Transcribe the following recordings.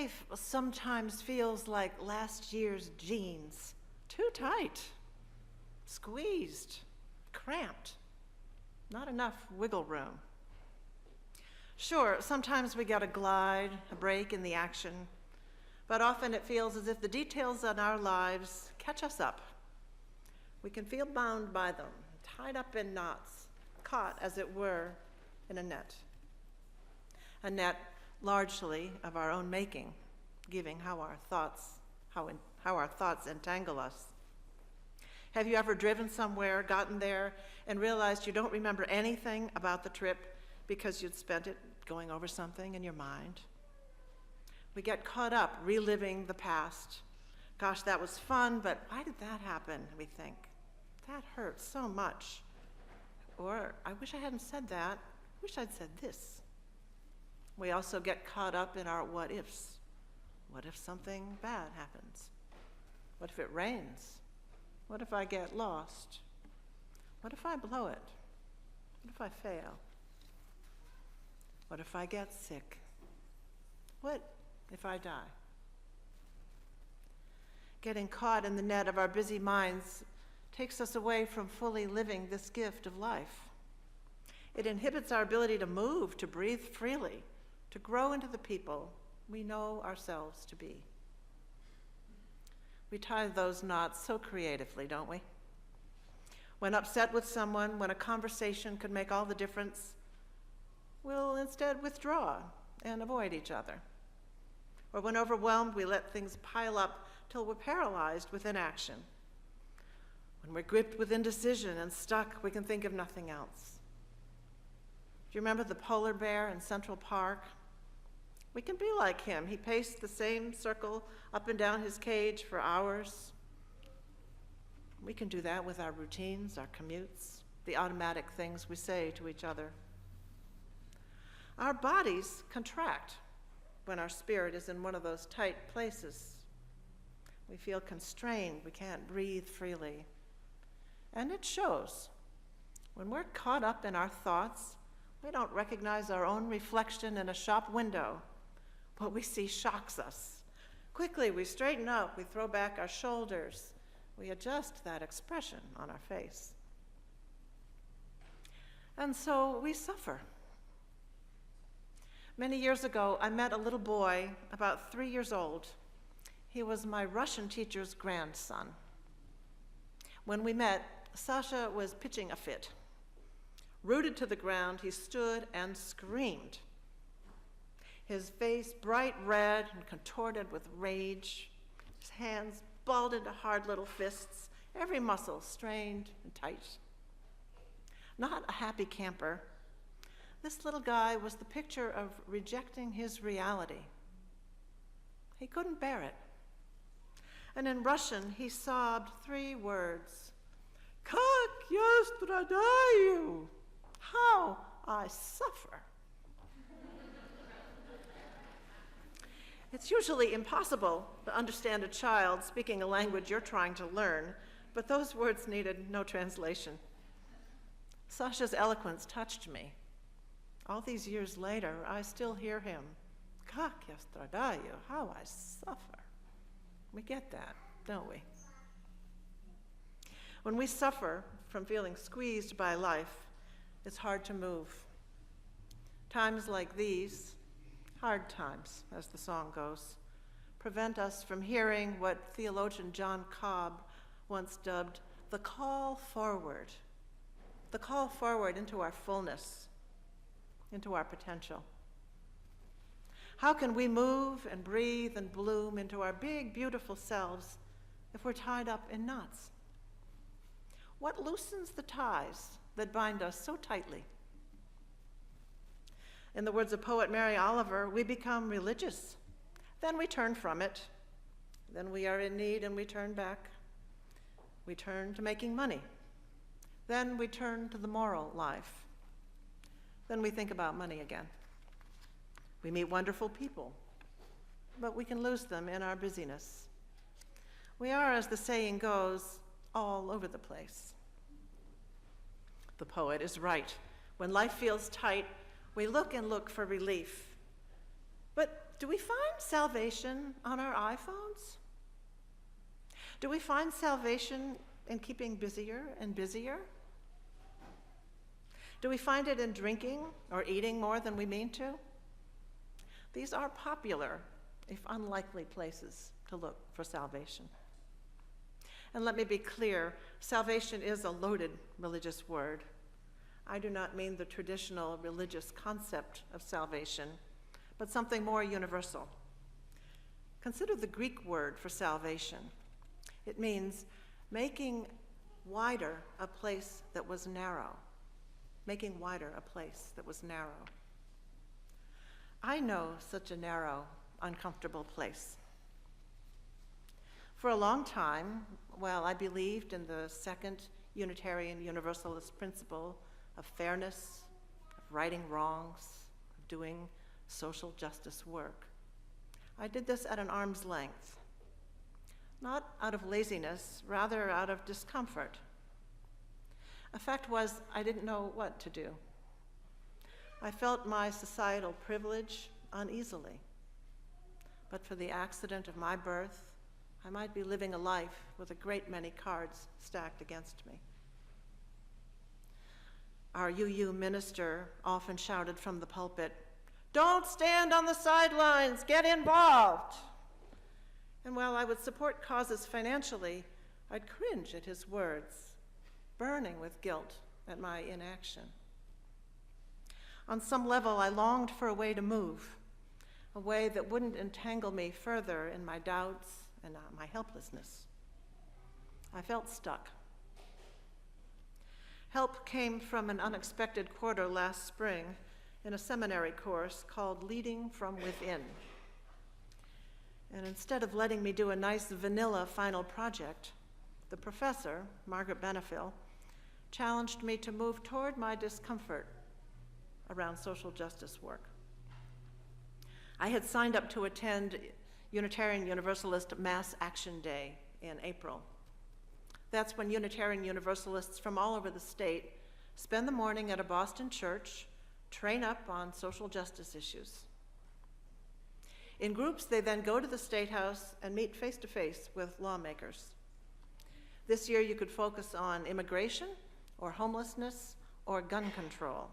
Life sometimes feels like last year's jeans, too tight, squeezed, cramped, not enough wiggle room. Sure, sometimes we get a glide, a break in the action, but often it feels as if the details in our lives catch us up. We can feel bound by them, tied up in knots, caught, as it were, in a net largely of our own making, given how our thoughts entangle us. Have you ever driven somewhere, gotten there, and realized you don't remember anything about the trip because you'd spent it going over something in your mind? We get caught up reliving the past. Gosh, that was fun, but why did that happen, we think? That hurts so much. Or, I wish I hadn't said that. I wish I'd said this. We also get caught up in our what ifs. What if something bad happens? What if it rains? What if I get lost? What if I blow it? What if I fail? What if I get sick? What if I die? Getting caught in the net of our busy minds takes us away from fully living this gift of life. It inhibits our ability to move, to breathe freely, to grow into the people we know ourselves to be. We tie those knots so creatively, don't we? When upset with someone, when a conversation could make all the difference, we'll instead withdraw and avoid each other. Or when overwhelmed, we let things pile up till we're paralyzed with inaction. When we're gripped with indecision and stuck, we can think of nothing else. Do you remember the polar bear in Central Park? We can be like him. He paced the same circle up and down his cage for hours. We can do that with our routines, our commutes, the automatic things we say to each other. Our bodies contract when our spirit is in one of those tight places. We feel constrained, we can't breathe freely. And it shows. When we're caught up in our thoughts, we don't recognize our own reflection in a shop window. What we see shocks us. Quickly, we straighten up, we throw back our shoulders, we adjust that expression on our face. And so we suffer. Many years ago, I met a little boy, about 3 years old. He was my Russian teacher's grandson. When we met, Sasha was pitching a fit. Rooted to the ground, he stood and screamed. His face bright red and contorted with rage, his hands balled into hard little fists, every muscle strained and tight. Not a happy camper, this little guy was the picture of rejecting his reality. He couldn't bear it. And in Russian, he sobbed 3 words. Как я страдаю! How I suffer! It's usually impossible to understand a child speaking a language you're trying to learn, but those words needed no translation. Sasha's eloquence touched me. All these years later, I still hear him. Как я страдаю, how I suffer. We get that, don't we? When we suffer from feeling squeezed by life, it's hard to move. Times like these, hard times, as the song goes, prevent us from hearing what theologian John Cobb once dubbed the call forward into our fullness, into our potential. How can we move and breathe and bloom into our big, beautiful selves if we're tied up in knots? What loosens the ties that bind us so tightly? In the words of poet Mary Oliver, we become religious. Then we turn from it. Then we are in need and we turn back. We turn to making money. Then we turn to the moral life. Then we think about money again. We meet wonderful people, but we can lose them in our busyness. We are, as the saying goes, all over the place. The poet is right. When life feels tight, we look and look for relief. But do we find salvation on our iPhones? Do we find salvation in keeping busier and busier? Do we find it in drinking or eating more than we mean to? These are popular, if unlikely, places to look for salvation. And let me be clear, salvation is a loaded religious word. I do not mean the traditional religious concept of salvation, but something more universal. Consider the Greek word for salvation. It means making wider a place that was narrow. Making wider a place that was narrow. I know such a narrow, uncomfortable place. For a long time, while I believed in the second Unitarian Universalist principle of fairness, of righting wrongs, of doing social justice work, I did this at an arm's length. Not out of laziness, rather out of discomfort. The fact was, I didn't know what to do. I felt my societal privilege uneasily. But for the accident of my birth, I might be living a life with a great many cards stacked against me. Our UU minister often shouted from the pulpit, "Don't stand on the sidelines, get involved." And while I would support causes financially, I'd cringe at his words, burning with guilt at my inaction. On some level, I longed for a way to move, a way that wouldn't entangle me further in my doubts and my helplessness. I felt stuck. Help came from an unexpected quarter last spring in a seminary course called Leading from Within. And instead of letting me do a nice vanilla final project, the professor, Margaret Benefiel, challenged me to move toward my discomfort around social justice work. I had signed up to attend Unitarian Universalist Mass Action Day in April. That's when Unitarian Universalists from all over the state spend the morning at a Boston church, train up on social justice issues. In groups, they then go to the State House and meet face-to-face with lawmakers. This year, you could focus on immigration, or homelessness, or gun control.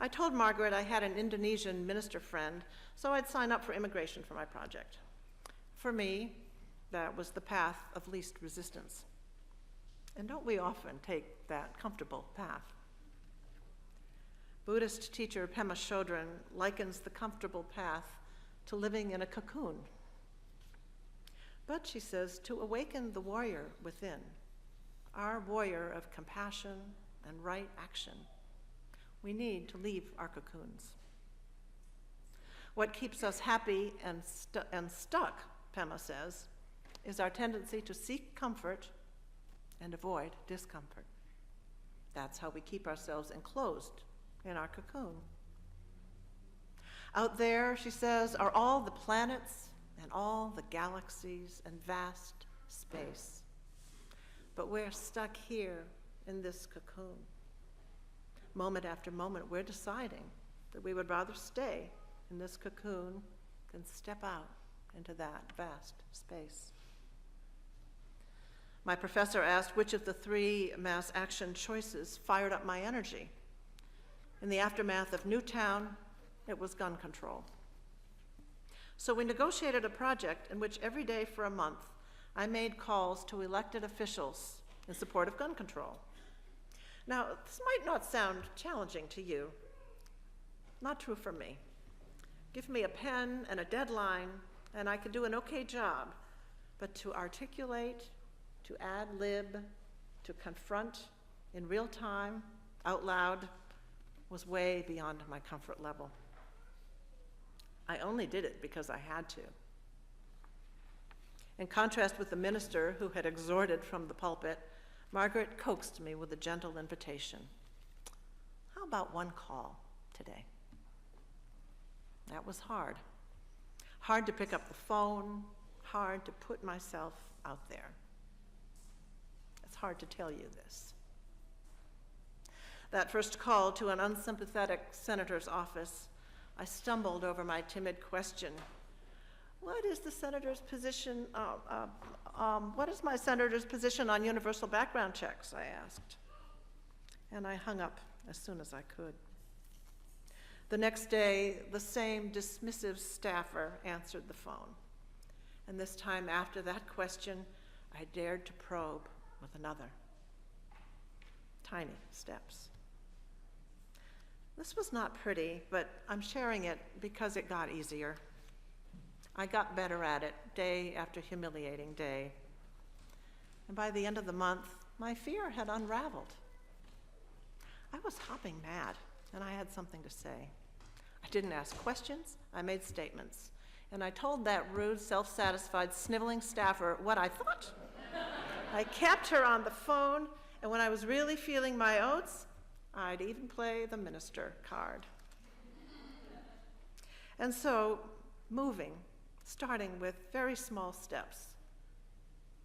I told Margaret I had an Indonesian minister friend, so I'd sign up for immigration for my project. For me, that was the path of least resistance. And don't we often take that comfortable path? Buddhist teacher Pema Chodron likens the comfortable path to living in a cocoon. But, she says, to awaken the warrior within, our warrior of compassion and right action, we need to leave our cocoons. What keeps us happy and stuck, Pema says, is our tendency to seek comfort and avoid discomfort. That's how we keep ourselves enclosed in our cocoon. Out there, she says, are all the planets and all the galaxies and vast space. But we're stuck here in this cocoon. Moment after moment, we're deciding that we would rather stay in this cocoon than step out into that vast space. My professor asked which of the 3 mass action choices fired up my energy. In the aftermath of Newtown, it was gun control. So we negotiated a project in which every day for a month, I made calls to elected officials in support of gun control. Now, this might not sound challenging to you. Not true for me. Give me a pen and a deadline, and I could do an okay job. But to articulate, to ad lib, to confront in real time, out loud, was way beyond my comfort level. I only did it because I had to. In contrast with the minister who had exhorted from the pulpit, Margaret coaxed me with a gentle invitation. How about one call today? That was hard. Hard to pick up the phone, hard to put myself out there. It's hard to tell you this. That first call to an unsympathetic senator's office, I stumbled over my timid question. What is my senator's position on universal background checks, I asked. And I hung up as soon as I could. The next day, the same dismissive staffer answered the phone. And this time after that question, I dared to probe with another. Tiny steps. This was not pretty, but I'm sharing it because it got easier. I got better at it day after humiliating day. And by the end of the month, my fear had unraveled. I was hopping mad, and I had something to say. I didn't ask questions, I made statements. And I told that rude, self-satisfied, sniveling staffer what I thought. I kept her on the phone, and when I was really feeling my oats, I'd even play the minister card. And so, moving, starting with very small steps,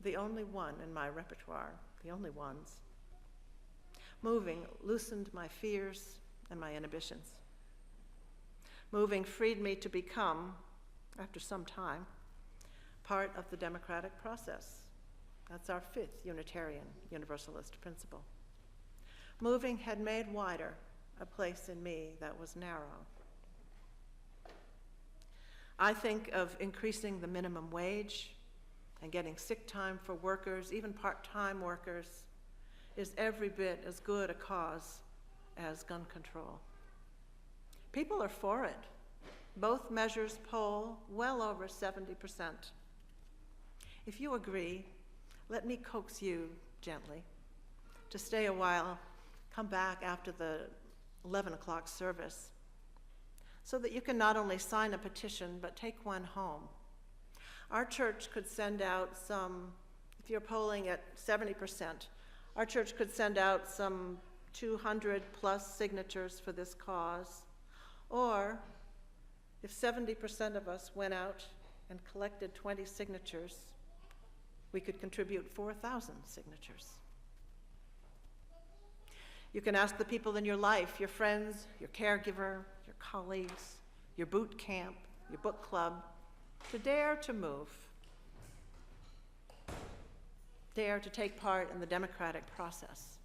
the only one in my repertoire, the only ones. Moving loosened my fears and my inhibitions. Moving freed me to become, after some time, part of the democratic process. That's our fifth Unitarian Universalist principle. Moving had made wider a place in me that was narrow. I think of increasing the minimum wage and getting sick time for workers, even part-time workers, is every bit as good a cause as gun control. People are for it. Both measures poll well over 70%. If you agree, let me coax you gently to stay a while, come back after the 11 o'clock service, so that you can not only sign a petition, but take one home. Our church could send out some, if you're polling at 70%, our church could send out some 200 plus signatures for this cause. Or if 70% of us went out and collected 20 signatures, we could contribute 4,000 signatures. You can ask the people in your life, your friends, your caregiver, your colleagues, your boot camp, your book club, to dare to move. Dare to take part in the democratic process.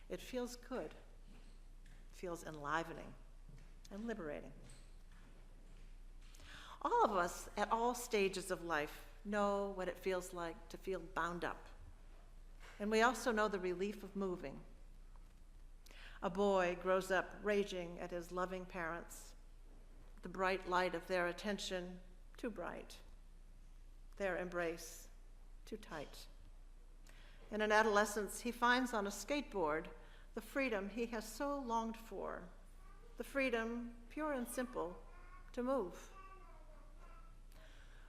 It feels good. It feels enlivening and liberating. All of us at all stages of life know what it feels like to feel bound up. And we also know the relief of moving. A boy grows up raging at his loving parents, the bright light of their attention too bright, their embrace too tight. In an adolescence, he finds on a skateboard the freedom he has so longed for, the freedom, pure and simple, to move.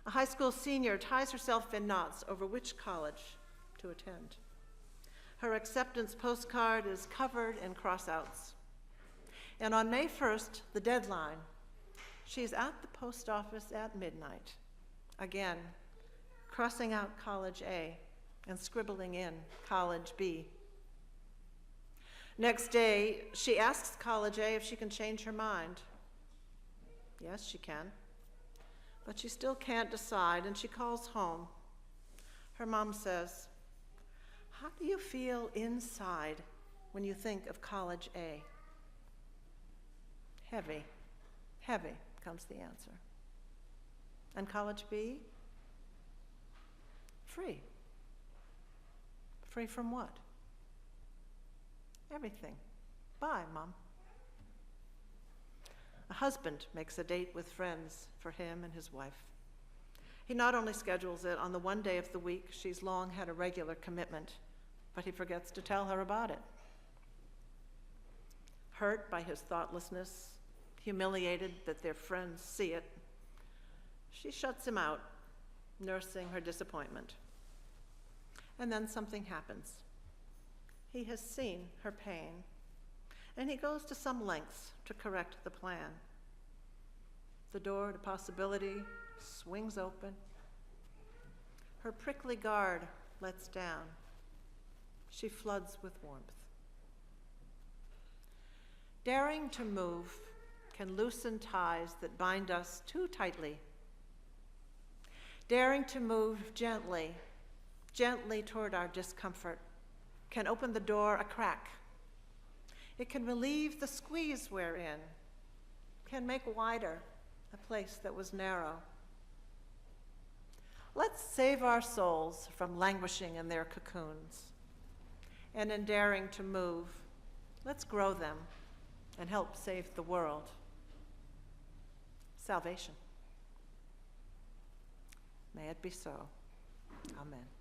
A high school senior ties herself in knots over which college to attend. Her acceptance postcard is covered in crossouts. And on May 1st, the deadline, she's at the post office at midnight, again, crossing out College A and scribbling in College B. Next day, she asks College A if she can change her mind. Yes, she can. But she still can't decide, and she calls home. Her mom says, "How do you feel inside when you think of College A?" Heavy, heavy, comes the answer. And College B? Free. Free from what? Everything. Bye, Mom. A husband makes a date with friends for him and his wife. He not only schedules it on the one day of the week she's long had a regular commitment, but he forgets to tell her about it. Hurt by his thoughtlessness, humiliated that their friends see it, she shuts him out, nursing her disappointment. And then something happens. He has seen her pain, and he goes to some lengths to correct the plan. The door to possibility swings open. Her prickly guard lets down. She floods with warmth. Daring to move can loosen ties that bind us too tightly. Daring to move gently, gently toward our discomfort can open the door a crack. It can relieve the squeeze we're in, can make wider a place that was narrow. Let's save our souls from languishing in their cocoons. And in daring to move, let's grow them and help save the world. Salvation. May it be so. Amen.